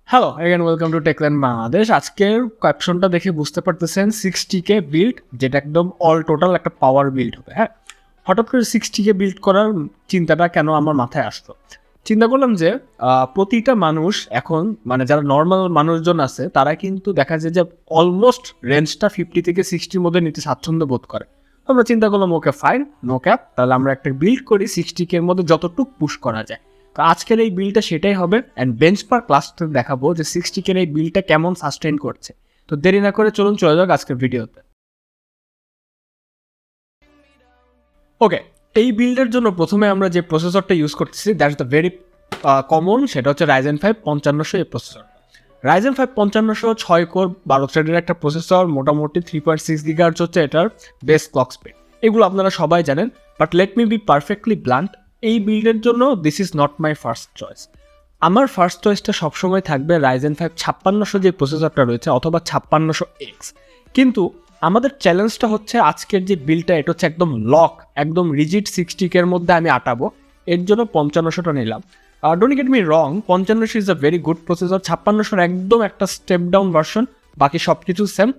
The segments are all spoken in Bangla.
Hello again welcome to Techland Bangladesh. আজকের ক্যাপশনটা দেখে বুঝতে পারতেছেন 60K বিল্ড, যেটা একদম অল টোটাল একটা পাওয়ার বিল্ড হবে। হ্যাঁ, হঠাৎ করে 60K বিল্ড করার চিন্তাটা কেন আমার মাথায় আসলো? চিন্তা করলাম যে প্রতিটা মানুষ এখন মানে যারা নর্মাল মানুষজন আছে তারা কিন্তু দেখা যায় যে অলমোস্ট রেঞ্জটা 50 থেকে 60-র মধ্যে নিতে স্বাচ্ছন্দ্য বোধ করে। আমরা চিন্তা করলাম ওকে ফাইন, নো ক্যাপ, তাহলে আমরা একটা বিল্ড করি 60K-র মধ্যে যতটুকু পুশ করা যায়। তো আজকের এই বিলটা সেটাই হবে, অ্যান্ড বেঞ্চমার্ক ক্লাসটা দেখাবো যে 60K এই বিলটা কেমন সাস্টেইন করছে। তো দেরি না করে চলুন চলে যাক আজকের ভিডিওতে। ওকে, এই বিল্ডের জন্য প্রথমে আমরা যে প্রসেসরটা ইউজ করতেছি দ্যাটস দ্য ভেরি কমন, সেটা হচ্ছে Ryzen 5 5500 এই প্রসেসর। Ryzen 5 5500 6 কোর 12 থ্রেডের একটা প্রসেসর, মোটামুটি 3.6 GHz হচ্ছে এটার বেস ক্লক স্পিড। এগুলো আপনারা সবাই জানেন, but let me be perfectly blunt, এই বিল্ডের জন্য this is not my first choice. আমার ফার্স্ট চয়েসটা সবসময় থাকবে Ryzen 5 5600 যে প্রসেসরটা রয়েছে, অথবা 5600X। কিন্তু আমাদের চ্যালেঞ্জটা হচ্ছে আজকের যে বিলটা, এটা হচ্ছে একদম লক, একদম রিজিড 60K-র মধ্যে আমি আটাবো, এর জন্য 5500টা নিলাম। Don't get me wrong, 5500 is a very good processor, 5600 একদম একটা স্টেপ ডাউন ভার্সন, বাকি সব কিছু সেম।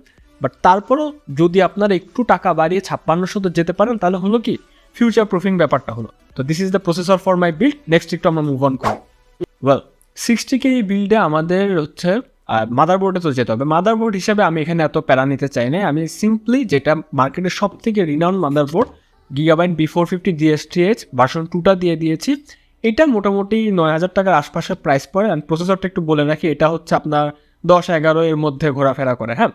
বাট তারপরও যদি আপনারা একটু টাকা বাড়িয়ে 5600 যেতে পারেন, তাহলে হলো কি ফিউচার প্রুফিং ব্যাপারটা হলো। তো this is the processor for my build. Next একটু আমরা মুভ অন করি। ওয়েল, 60K এই বিল্ডে আমাদের হচ্ছে মাদারবোর্ডে তো যেতে হবে। মাদারবোর্ড হিসাবে আমি এখানে এত প্যারা নিতে চাই না, আমি সিম্পলি যেটা মার্কেটের সব থেকে renowned motherboard Gigabyte B450 GSTH version 2টা দিয়ে দিয়েছি। এটা মোটামুটি 9000 টাকার আশপাশে প্রাইস পড়ে। অ্যান্ড প্রসেসরটা একটু বলে রাখি, এটা হচ্ছে আপনার 10-11 এর মধ্যে ঘোরাফেরা করে। হ্যাঁ,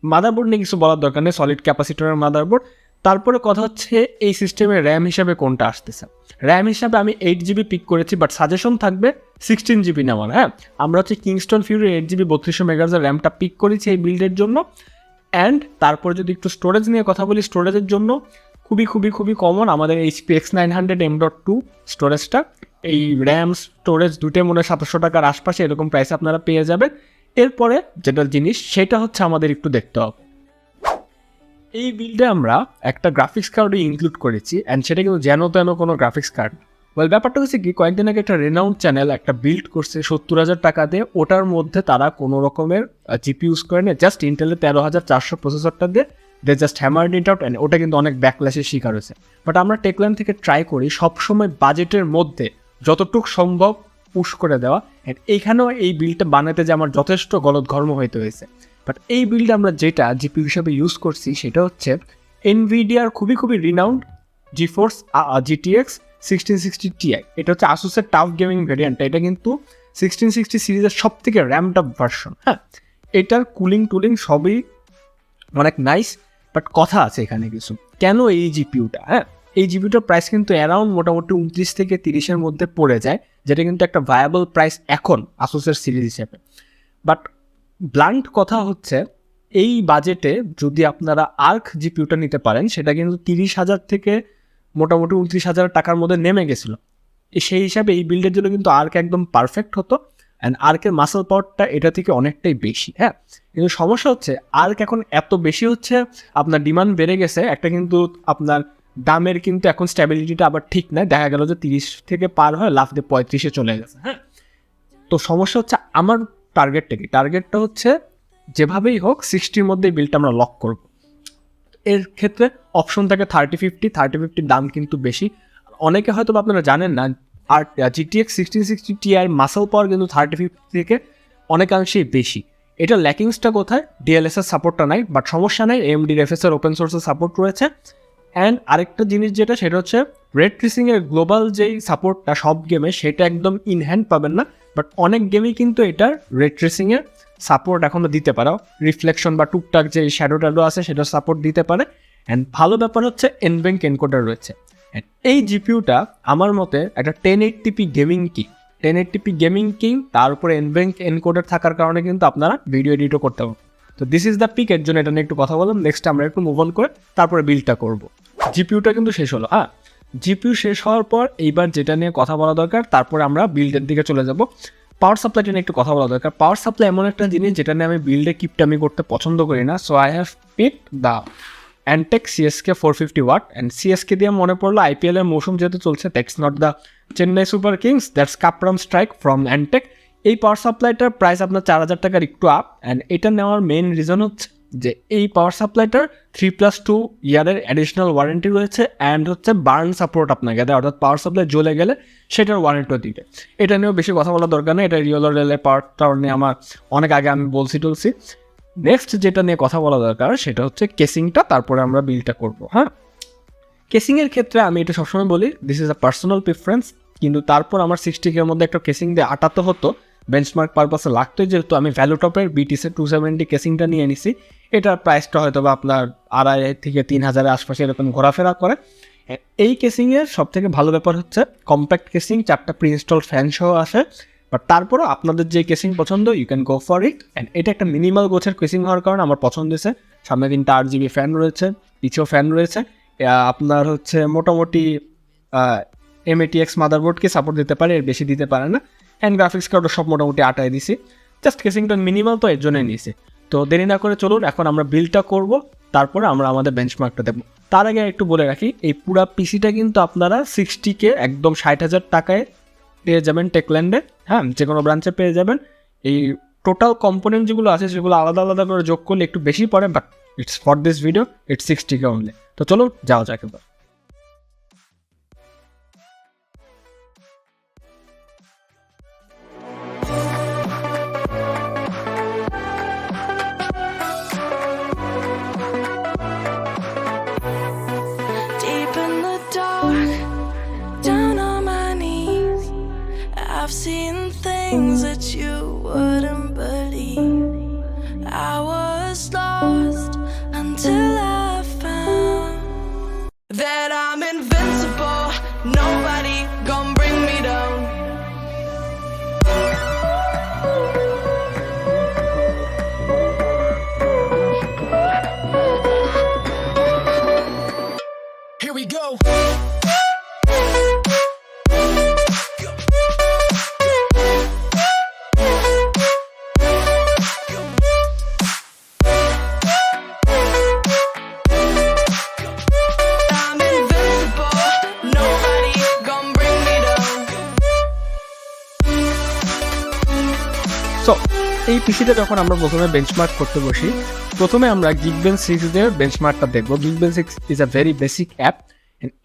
মাদারবোর্ড নিয়ে কিছু বলার দরকার নেই, সলিড ক্যাপাসিটরের মাদারবোর্ড। তারপরে কথা হচ্ছে এই সিস্টেমে র্যাম হিসাবে কোনটা আসতেছে। র্যাম হিসাবে আমি 8GB পিক করেছি, বাট সাজেশন থাকবে 16GB নেওয়ার। হ্যাঁ, আমরা হচ্ছে কিংস্টন ফিউরি 8GB 3200 মেগাহার্জের র্যামটা পিক করেছি এই বিল্ডের জন্য। অ্যান্ড তারপরে যদি একটু স্টোরেজ নিয়ে কথা বলি, স্টোরেজের জন্য খুবই কমন আমাদের HP X900 M.2 স্টোরেজটা। এই র্যাম স্টোরেজ দুটো মনে 700 টাকার আশপাশে এরকম প্রাইসে আপনারা পেয়ে যাবেন। এরপরে যেটা জিনিস সেটা হচ্ছে আমাদের একটু দেখতে হবে, এই বিল্ডে আমরা একটা গ্রাফিক্স কার্ডও ইনক্লুড করেছি, অ্যান্ড সেটা কিন্তু যেন তেন কোনো গ্রাফিক্স কার্ড। ওয়েল, ব্যাপারটা হচ্ছে কি, কয়েকদিন আগে একটা রেনাউন্ড চ্যানেল একটা বিল্ড করছে 70,000 টাকা দিয়ে, ওটার মধ্যে তারা কোনো রকমের জিপি ইউজ করে না, জাস্ট ইন্টেলের 13400 প্রসেসরটা দিয়ে they just hammered it out, and ওটা কিন্তু অনেক ব্যাকল্যাশের শিকার হয়েছে। বাট আমরা টেকল্যান্ড থেকে ট্রাই করি সবসময় বাজেটের মধ্যে যতটুকু সম্ভব পুশ করে দেওয়া, অ্যান্ড এইখানেও এই বিল্ডটা বানাতে যে আমার যথেষ্ট গলদঘর্ম হইতে হয়েছে। বাট এই বিল্ডে আমরা যেটা জিপি হিসাবে ইউজ করছি সেটা হচ্ছে এনভিডিয়ার খুবই রিনাউন্ড GeForce GTX 1660Ti। এটা হচ্ছে আসুসের টাফ গেমিং ভ্যারিয়েন্ট। এটা কিন্তু 1660 সিরিজের সব থেকে র্যামড আপ ভার্সন। হ্যাঁ, এটার কুলিং টুলিং সবই অনেক নাইস, বাট কথা আছে এখানে কিছু। কেন এই জিপিউটা? হ্যাঁ, এই জিপিউটার প্রাইস কিন্তু অ্যারাউন্ড মোটামুটি 29 থেকে 30-এর মধ্যে পড়ে যায়, যেটা কিন্তু একটা ভায়াবল প্রাইস এখন আসুসের সিরিজ হিসেবে। বাট ব্লান্ট কথা হচ্ছে, এই বাজেটে যদি আপনারা আর্ক জিপিউটা নিতে পারেন, সেটা কিন্তু 30,000 থেকে মোটামুটি 29,000 টাকার মধ্যে নেমে গেছিলো। সেই হিসাবে এই বিল্ডের জন্য কিন্তু আর্ক একদম পারফেক্ট হতো, অ্যান্ড আর্কের মাসল পাওয়ারটা এটা থেকে অনেকটাই বেশি। হ্যাঁ, কিন্তু সমস্যা হচ্ছে আর্ক এখন এত বেশি হচ্ছে, আপনার ডিমান্ড বেড়ে গেছে একটা, কিন্তু আপনার দামের কিন্তু এখন স্ট্যাবিলিটিটা আবার ঠিক নাই। দেখা গেল যে 30 থেকে পার হয় লাফ দিয়ে 35-এ চলে গেছে। হ্যাঁ, তো সমস্যা হচ্ছে আমার টার্গেটটা হচ্ছে যেভাবেই হোক 60-র মধ্যে বিলটা আমরা লক করব। এর ক্ষেত্রে অপশন থাকে 3050 দাম কিন্তু বেশি। অনেকে হয়তো আপনারা জানেন না, আর GTX 1660Ti মাসল পাওয়ার কিন্তু 3050 থেকে অনেকাংশেই বেশি। এটা ল্যাকিংসটা কোথায়? DLSS সাপোর্টটা নাই, বাট সমস্যা নাই, AMD FSR ওপেন সোর্সের সাপোর্ট রয়েছে। অ্যান্ড আরেকটা জিনিস যেটা, সেটা হচ্ছে রেড ট্রেসিংয়ের গ্লোবাল যেই সাপোর্টটা সব গেমে, সেটা একদম ইন হ্যান্ড পাবেন না, বাট অনেক গেমেই কিন্তু এটার রেড ট্রেসিংয়ের সাপোর্ট এখনও দিতে পারো। রিফ্লেকশন বা টুকটাক যে শ্যাডো ট্যাডো আছে সেটার সাপোর্ট দিতে পারে। অ্যান্ড ভালো ব্যাপার হচ্ছে এনব্যাঙ্ক এনকোডার রয়েছে। অ্যান্ড এই জিপিউটা আমার মতে একটা 1080p গেমিং কিং, তার উপরে এনব্যাঙ্ক এনকোডার থাকার কারণে কিন্তু আপনারা ভিডিও এডিটও করতে পারবেন। তো দিস ইজ দ্য পিক, এর জন্য এটা নিয়ে একটু কথা বললাম। নেক্সট আমরা একটু মুভ অন করে তারপরে বিল্ডটা করব। জিপিউটা কিন্তু শেষ হলো। হ্যাঁ, জিপিউ শেষ হওয়ার পর এইবার যেটা নিয়ে কথা বলা দরকার, তারপরে আমরা বিল্ডের দিকে চলে যাব। পাওয়ার সাপ্লাইটা নিয়ে একটু কথা বলা দরকার। পাওয়ার সাপ্লাই এমন একটা জিনিস যেটা নিয়ে আমি বিল্ডে কিপটামি করতে পছন্দ করি না। So I have pick the Antec CSK 450 watt. And CSK দিয়ে মনে পড়লো IPL এর মৌসুম যেহেতু চলছে, that's not the Chennai Super Kings, that's Cuprum strike from Antec. এই পাওয়ার সাপ্লাইটার প্রাইস আপনার 4,000 টাকার একটু আপ, অ্যান্ড এটা নেওয়ার মেইন রিজন হচ্ছে যে এই পাওয়ার সাপ্লাইটার 3+2 ইয়ারের অ্যাডিশনাল ওয়ারেন্টি রয়েছে, অ্যান্ড হচ্ছে বার্ন সাপোর্ট আপনাকে দেয়, অর্থাৎ পাওয়ার সাপ্লাই জ্বলে গেলে সেটার ওয়ারেন্টিও দিবে। এটা নিয়েও বেশি কথা বলার দরকার নেই, এটা রিয়েল রেলের পাওয়ার টাওয়ার নিয়ে আমার অনেক আগে আমি বলছি। নেক্সট যেটা নিয়ে কথা বলা দরকার সেটা হচ্ছে কেসিংটা, তারপরে আমরা বিলটা করবো। হ্যাঁ, কেসিংয়ের ক্ষেত্রে আমি এটা সবসময় বলি this is a personal preference, কিন্তু তারপর আমার 60K এর মধ্যে একটা কেসিং দিয়ে আটাতে হতো, বেঞ্চমার্ক পারপাসে লাগতোই, যেহেতু আমি ValueTopের BTC 270 কেসিংটা নিয়ে নিছি। এটার প্রাইসটা হয়তো বা আপনার 2,500 থেকে 3,000-এর আশপাশে এরকম ঘোরাফেরা করে। এই কেসিংয়ের সবথেকে ভালো ব্যাপার হচ্ছে কম্প্যাক্ট কেসিং, 4টা প্রি ইনস্টল ফ্যান সহ আসে, বাট তারপরও আপনাদের যে কেসিং পছন্দ you can go for it. And এটা একটা মিনিমাল গোছের কেসিং হওয়ার কারণে আমার পছন্দ হয়েছে। সামনে 3টা 8GB ফ্যান রয়েছে, পিছেও ফ্যান রয়েছে, আপনার হচ্ছে মোটামুটি MATX মাদারবোর্ডকে সাপোর্ট দিতে পারে, এর বেশি দিতে পারে না, অ্যান্ড গ্রাফিক্স কার্ডও সব মোটামুটি আটায় দিছি, জাস্ট কেসিংটা মিনিমাল, তো এর জন্যই নিয়েছি। তো দেরি না করে চলুন এখন আমরা বিলটা করব, তারপরে আমরা আমাদের বেঞ্চমার্কটা দেবো। তার আগে একটু বলে রাখি, এই পুরা পিসিটা কিন্তু আপনারা 60K একদম 60,000 টাকায় পেয়ে যাবেন টেকল্যান্ডে। হ্যাঁ, যে কোনো ব্রাঞ্চে পেয়ে যাবেন। এই টোটাল কম্পোনেন্ট যেগুলো আছে সেগুলো আলাদা আলাদা করে যোগ করলে একটু বেশি পড়ে, but it's for this video it's 60K only. তো চলুন যাওয়া যাক এবার। I've seen things that you wouldn't believe. I was lost until I found that I'm invincible. Nobody gon' bring me down. Here we go. So এই পিসিটা যখন আমরা প্রথমে বেঞ্চমার্ক করতে বসি, প্রথমে আমরা Geekbench সিরিজের বেঞ্চমার্কটা দেখবো। Geekbench is a very basic app.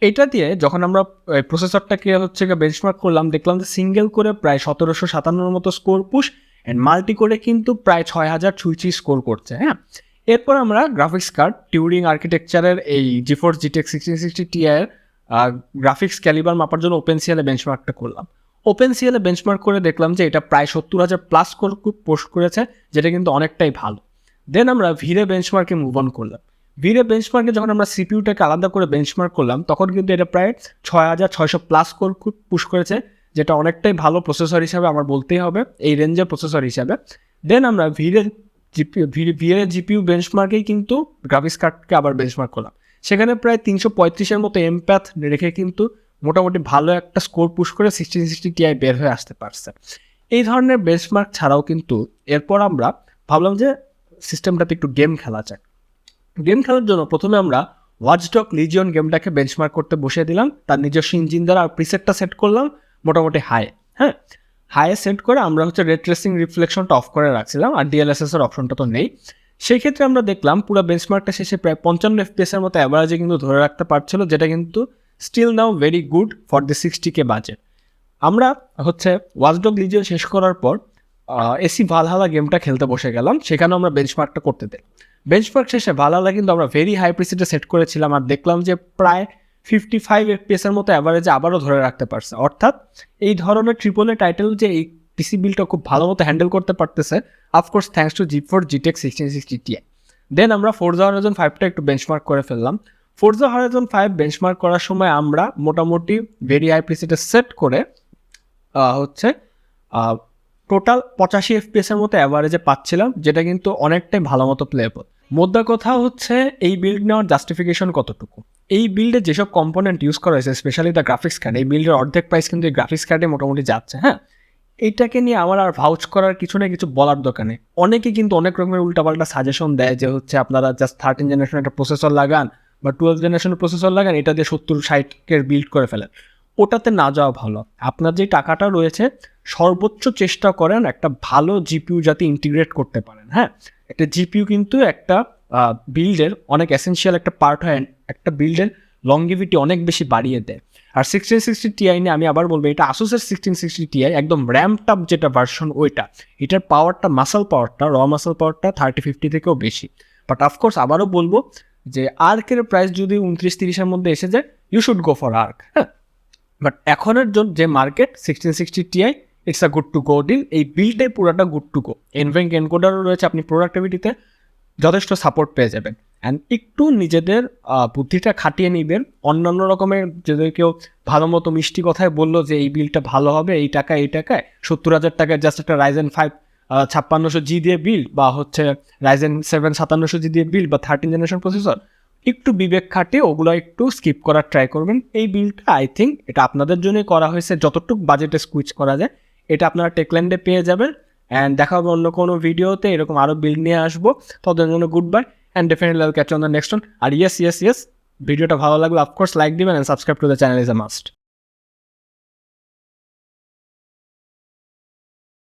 এটা দিয়ে যখন আমরা প্রসেসরটাকে হচ্ছে বেঞ্চমার্ক করলাম, দেখলাম যে সিঙ্গেল করে প্রায় 1757 মতো স্কোর পুশ, অ্যান্ড মাল্টি করে কিন্তু প্রায় 6,000 ছুঁইছি স্কোর করছে। হ্যাঁ, এরপর আমরা গ্রাফিক্স কার্ড টিউরিং আর্কিটেকচারের এই GeForce GTX 1660Ti এর গ্রাফিক্স ক্যালিবার মাপার জন্য OpenCL-এ বেঞ্চমার্কটা করলাম। OpenCL-এ বেঞ্চমার্ক করে দেখলাম যে এটা প্রায় 70,000 প্লাস স্কোর পোস্ট করেছে, যেটা কিন্তু অনেকটাই ভালো। দেন আমরা ভিরে বেঞ্চমার্কে মুভ অন করলাম। ভিরে বেঞ্চমার্কে যখন আমরা সিপিইউটাকে আলাদা করে বেঞ্চমার্ক করলাম, তখন কিন্তু এটা প্রায় 6,600 প্লাস স্কোর পুশ করেছে, যেটা অনেকটাই ভালো প্রসেসর হিসাবে আমার বলতেই হবে, এই রেঞ্জের প্রসেসর হিসাবে। দেন আমরা ভিরে জিপিইউ বেঞ্চমার্কেই কিন্তু গ্রাফিক্স কার্ডকে আবার বেঞ্চমার্ক করলাম, সেখানে প্রায় 335-এর মতো এমপ্যাথ রেখে কিন্তু মোটামুটি ভালো একটা স্কোর পুশ করে 1660Ti বের হয়ে আসতে পারছে। এই ধরনের বেঞ্চমার্ক ছাড়াও কিন্তু এরপর আমরা ভাবলাম যে সিস্টেমটাতে একটু গেম খেলা যায়। গেম খেলার জন্য প্রথমে আমরা ওয়াচডগ লিজিয়ন গেমটাকে বেঞ্চমার্ক করতে বসিয়ে দিলাম, তার নিজস্ব ইঞ্জিন দ্বারা প্রিসেটটা সেট করলাম মোটামুটি হাই। হ্যাঁ, হাইয়ে সেট করে আমরা হচ্ছে রে ট্রেসিং রিফ্লেকশনটা অফ করে রাখছিলাম, আর DLSS এর অপশনটা তো নেই। সেই ক্ষেত্রে আমরা দেখলাম পুরো বেঞ্চমার্কটা শেষে প্রায় 55 FPS-এর মতো অ্যাভারেজে কিন্তু ধরে রাখতে পারছিল, যেটা কিন্তু still now very good for the 60K বাজেট। আমরা হচ্ছে ওয়াচডগ লিজিয়ন শেষ করার পর এসি ভালহালা গেমটা খেলতে বসে গেলাম, সেখানেও আমরা বেঞ্চমার্কটা করতে দিই। বেঞ্চমার্ক শেষে ভালহালা কিন্তু আমরা ভেরি হাই প্রিসেটে সেট করেছিলাম, আর দেখলাম যে প্রায় 55 FPS-এর মতো অ্যাভারেজে আবারও ধরে রাখতে পারছে। অর্থাৎ এই ধরনের ট্রিপল-এ টাইটেল যে এই পিসি বিলটা খুব ভালো মতো হ্যান্ডেল করতে পারতেছে, of course thanks to GeForce GTX 1660Ti। দেন আমরা Forza Horizon 5টা একটু বেঞ্চমার্ক করে ফেললাম। Forza Horizon 5 বেঞ্চমার্ক করার সময় আমরা মোটামুটি ভেরি হাই প্রিসেটে সেট করে হচ্ছে টোটাল 85 FPS-এর মতো অ্যাভারেজে পাচ্ছিলাম, যেটা কিন্তু অনেকটাই ভালো মতো প্লেয়েবল। মোদ্দা কথা হচ্ছে এই বিল্ড নেওয়ার জাস্টিফিকেশন কতটুকু। এই বিল্ডে যেসব কম্পোনেন্ট ইউজ করা হয়েছে, স্পেশালি দ্য গ্রাফিক্স কার্ড, এই বিল্ডের অর্ধেক প্রাইস কিন্তু এই গ্রাফিক্স কার্ডে মোটামুটি যাচ্ছে। হ্যাঁ, এইটাকে নিয়ে আমার আর ভাউচ করার কিছু না কিছু বলার দরকার নেই। অনেকে কিন্তু অনেক রকমের উল্টাপাল্টা সাজেশন দেয় যে হচ্ছে আপনারা জাস্ট 13 জেনারেশন একটা প্রসেসর লাগান বা 12 জেনারেশনের প্রসেসর লাগান, এটা দিয়ে 70-60-এর বিল্ড করে ফেলেন। ওটাতে না যাওয়া ভালো। আপনার যে টাকাটা রয়েছে সর্বোচ্চ চেষ্টা করেন একটা ভালো জিপিইউ যাতে ইন্টিগ্রেট করতে পারেন। হ্যাঁ, একটা জিপিইউ কিন্তু একটা বিল্ডের অনেক এসেনশিয়াল একটা পার্ট হয়, একটা বিল্ডের লংগিভিটি অনেক বেশি বাড়িয়ে দেয়। আর 1660 Ti নিয়ে আমি আবার বলবো, এটা আসুসের 1660 Ti একদম র্যাম্পড যেটা ভার্সন ওইটা, এটার পাওয়ারটা মাসল পাওয়ারটা মাসল পাওয়ারটা 3050 থেকেও বেশি। বাট অফকোর্স আবারও বলবো যে আর্কের প্রাইস যদি 29-30-এর মধ্যে এসে যায়, you should go for Arc. হ্যাঁ, বাট এখনের জন্য যে market 1660 Ti it's a good to go deal. এই বিলটাই পুরোটা গুড টু গো। এনভেঙ্ক এনকোডারও রয়েছে, আপনি প্রোডাক্টিভিটিতে যথেষ্ট সাপোর্ট পেয়ে যাবেন। অ্যান্ড একটু নিজেদের বুদ্ধিটা খাটিয়ে নিবেন। অন্যান্য রকমের যদি কেউ ভালো মতো মিষ্টি কথায় বললো যে এই বিলটা ভালো হবে এই টাকায় 70,000 টাকায় জাস্ট একটা রাইজেন 5 5600G দিয়ে বিল, বা হচ্ছে রাইজেন 7 5700G দিয়ে বিল, বা 13 জেনারেশন প্রসেসর, একটু বিবেক খাটিয়ে ওগুলো একটু স্কিপ করার ট্রাই করবেন। এই বিলটা আই থিঙ্ক এটা আপনাদের জন্যই করা হয়েছে, যতটুকু বাজেটে স্কুইচ করা যায় এটা আপনারা টেকল্যান্ডে পেয়ে যাবেন। অ্যান্ড দেখা হবে অন্য কোনো ভিডিওতে, এরকম আরও বিল নিয়ে আসবো। ততদিনের জন্য good bye and definitely I'll catch on the next one. আর ইয়েস ভিডিওটা ভালো লাগলে অফকোর্স লাইক দিবেন and subscribe to the channel is a must.